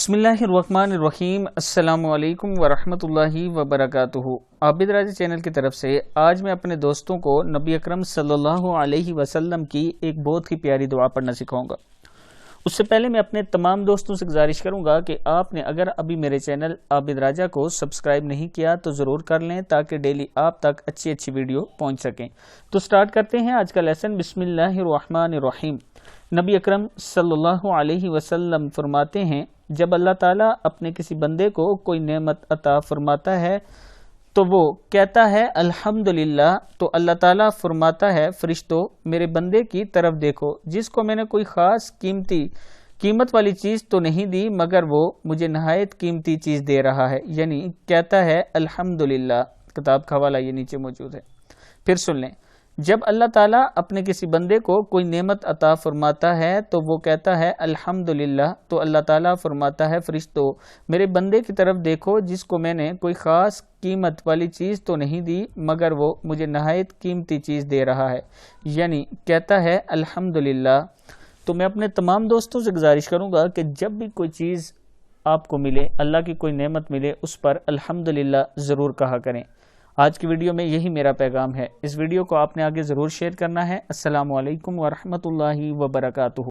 बिस्मिल्लाहिर्रहमानिर्रहीम। अस्सलामु अलैकुम वरहमतुल्लाहि वबरकातुहू। आबिद राजा चैनल की तरफ से आज मैं अपने दोस्तों को नबी अकरम सल्लल्लाहु अलैहि वसल्लम की एक बहुत ही प्यारी दुआ पढ़ना सिखाऊंगा। उससे पहले मैं अपने तमाम दोस्तों से गुजारिश करूंगा कि आपने अगर अभी मेरे चैनल आबिद राजा को सब्सक्राइब नहीं किया तो ज़रूर कर लें ताकि डेली आप तक अच्छी अच्छी वीडियो पहुंच सकें। तो स्टार्ट करते हैं आज का लेसन। बिस्मिल्लाहिर्रहमानिर्रहीम। नबी अकरम सल्लल्लाहु अलैहि वसल्लम फरमाते हैं, जब अल्लाह ताला अपने किसी बंदे को कोई नेमत अता फरमाता है तो वो कहता है अल्हम्दुलिल्लाह, तो अल्लाह ताला फरमाता है, फरिश्तों मेरे बंदे की तरफ देखो जिसको मैंने कोई ख़ास कीमत वाली चीज़ तो नहीं दी मगर वो मुझे नहायत कीमती चीज़ दे रहा है, यानी कहता है अल्हम्दुलिल्लाह। किताब का हवाला ये नीचे मौजूद है। फिर सुन लें, जब अल्लाह ताला अपने किसी बंदे को कोई नेमत अता फरमाता है तो वो कहता है अल्हम्दुलिल्लाह, तो अल्लाह ताला फरमाता है, फरिश्तों मेरे बंदे की तरफ देखो जिसको मैंने कोई ख़ास कीमत वाली चीज़ तो नहीं दी मगर वो मुझे नहायत कीमती चीज़ दे रहा है, यानी कहता है अल्हम्दुलिल्लाह। तो मैं अपने तमाम दोस्तों से गुजारिश करूँगा कि जब भी कोई चीज़ आपको मिले, अल्लाह की कोई नेमत मिले, उस पर अल्हम्दुलिल्लाह ज़रूर कहा करें। आज की वीडियो में यही मेरा पैगाम है। इस वीडियो को आपने आगे ज़रूर शेयर करना है। अस्सलामु अलैकुम वरहमतुल्लाहि वबरकातुहू।